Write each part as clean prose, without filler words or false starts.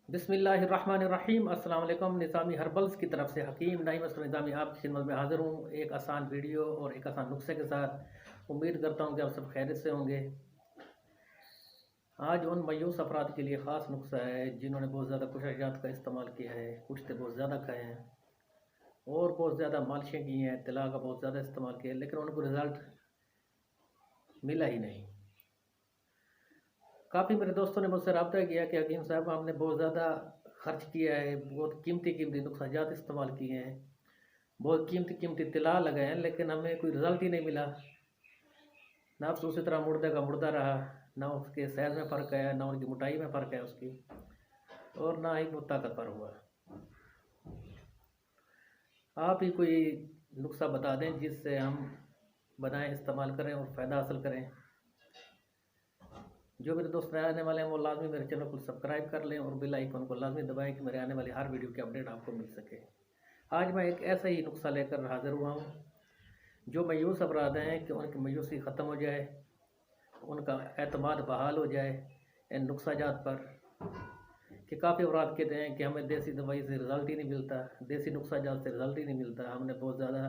बिस्मिल्लाहिर्रहमानिर्रहीम। अस्सलाम वालेकुम। निज़ामी हर्बल्स की तरफ से हकीम नईम असलम निज़ामी आपकी खिदमत में हाज़िर हूँ एक आसान वीडियो और एक आसान नुस्खे के साथ। उम्मीद करता हूँ कि आप सब खैरियत से होंगे। आज उन मायूस अफराद के लिए ख़ास नुस्खा है जिन्होंने बहुत ज़्यादा कुशजात का इस्तेमाल किया है, कुछ तो बहुत ज़्यादा खाए हैं और बहुत ज़्यादा मालिशें की हैं, तिला का बहुत ज़्यादा इस्तेमाल किया है, लेकिन उनको रिज़ल्ट मिला ही नहीं। काफ़ी मेरे दोस्तों ने मुझसे रब्ता किया कि हकीम साहब हमने बहुत ज़्यादा खर्च किया है, बहुत कीमती कीमती नुस्खाजात इस्तेमाल किए हैं, बहुत कीमती कीमती तिला लगाए हैं, लेकिन हमें कोई रिज़ल्ट ही नहीं मिला। नफ्स उसी तरह मुर्दे का मुर्दा रहा, ना उसके साइज़ में फ़र्क आया, ना उनकी मोटाई में फ़र्क है उसकी, और ना ही वो ताकतवर हुआ। आप ही कोई नुस्खा बता दें जिससे हम बनाएं, इस्तेमाल करें और फ़ायदा हासिल करें। जो मेरे दोस्त नए आने वाले हैं वो लाजमी मेरे चैनल को सब्सक्राइब कर लें और बेल आइकन को लाजमी दबाएं कि मेरे आने वाली हर वीडियो की अपडेट आपको मिल सके। आज मैं एक ऐसा ही नुस्खा लेकर हाज़िर हुआ हूँ जो मायूस अफराद हैं कि उनकी मायूसी ख़त्म हो जाए, उनका एतमाद बहाल हो जाए इन नुस्खाजात पर। कि काफ़ी अफराद कहते हैं कि हमें देसी दवाई से रिज़ल्ट ही नहीं मिलता, देसी नुस्खाजात से रिज़ल्ट ही नहीं मिलता, हमने बहुत ज़्यादा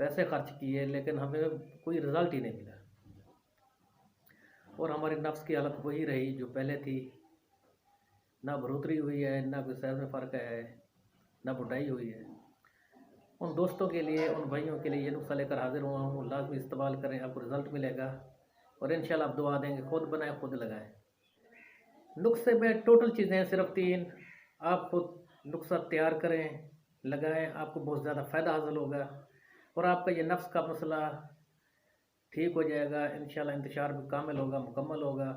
पैसे खर्च किए लेकिन हमें कोई रिज़ल्ट ही नहीं मिला और हमारी नफ्स की हालत वही रही जो पहले थी। ना बढ़ोतरी हुई है, ना कोई साइज़ में फ़र्क है, ना बुढ़ाई हुई है। उन दोस्तों के लिए, उन भाइयों के लिए ये नुस्खा लेकर हाज़िर हुआ हूँ। लाज़मी इस्तेमाल करें, आपको रिज़ल्ट मिलेगा और इंशाल्लाह आप दुआ देंगे। खुद बनाएं, खुद लगाएं। नुस्खे में टोटल चीज़ें हैं सिर्फ 3। आप खुद नुस्खा तैयार करें, लगाएं, आपको बहुत ज़्यादा फ़ायदा हासिल होगा और आपका ये नफ्स का मसला ठीक हो जाएगा। इंशाल्लाह इंतशार भी कामिल होगा, मुकम्मल होगा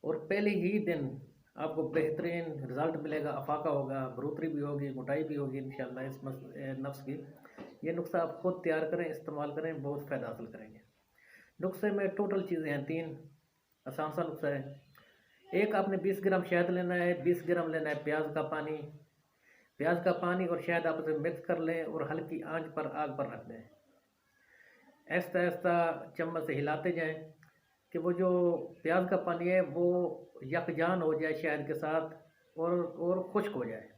और पहले ही दिन आपको बेहतरीन रिज़ल्ट मिलेगा, अफाका होगा, बढ़ोतरी भी होगी, मोटाई भी होगी इंशाल्लाह इस नफ्स की। ये नुस्खा आप खुद तैयार करें, इस्तेमाल करें, बहुत फ़ायदा हासिल करेंगे। नुस्खे में टोटल चीज़ें हैं 3, आसान सा नुस्खा है। एक आपने 20 ग्राम शहद लेना है, 20 ग्राम लेना है प्याज का पानी। प्याज का पानी और शहद आपस में मिक्स कर लें और हल्की आंच पर आग पर रख दें। ऐसा ऐसा चम्मच से हिलाते जाएं कि वो जो प्याज का पानी है वो यकजान हो जाए शहद के साथ और खुश्क हो जाए।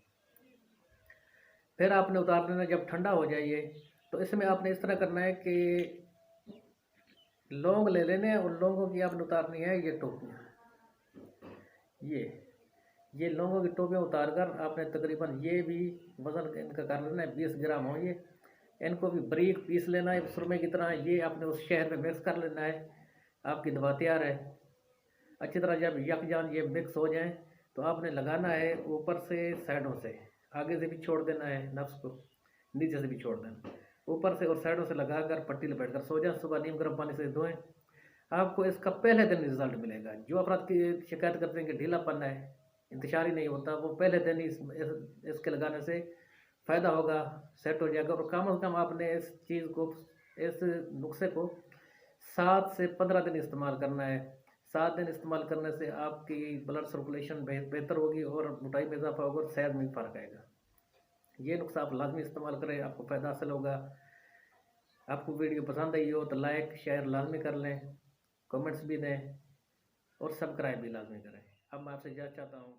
फिर आपने उतार लेना जब ठंडा हो जाए ये, तो इसमें आपने इस तरह करना है कि लौंग ले लेने हैं और लौंगों की आपने उतारनी है ये टोपियाँ। ये लौंगों की टोपियाँ उतार कर आपने तकरीबन ये भी वज़न इनका कर लेना है 20 ग्राम हो ये। इनको भी बारीक पीस लेना है सुरमे की तरह। ये आपने उस शहद में मिक्स कर लेना है। आपकी दवा तैयार है। अच्छी तरह जब यकजान ये मिक्स हो जाए तो आपने लगाना है ऊपर से, साइडों से। आगे से भी छोड़ देना है नफ्स को, नीचे से भी छोड़ देना। ऊपर से और साइडों से लगाकर पट्टी लपेट कर सो जाए। सुबह नीम गर्म पानी से धोएं। आपको इसका पहले दिन रिजल्ट मिलेगा। जो अफराद की शिकायत करते हैं कि ढीलापन है, इंतशार ही नहीं होता, वो पहले दिन ही इसके लगाने से फ़ायदा होगा, सेट हो जाएगा। और कम से कम आपने इस चीज़ को, इस नुस्खे को 7 से 15 दिन इस्तेमाल करना है। 7 दिन इस्तेमाल करने से आपकी ब्लड सर्कुलेशन बेहतर होगी और मोटाई में इजाफा होगा और सेहत में फ़र्क आएगा। ये नुस्खा आप लाजमी इस्तेमाल करें, आपको फ़ायदा हासिल होगा। आपको वीडियो पसंद आई हो तो लाइक शेयर लाजमी कर लें, कमेंट्स भी दें और सब्सक्राइब भी लाजमी करें। अब मैं आपसे इजाज़त चाहता हूँ।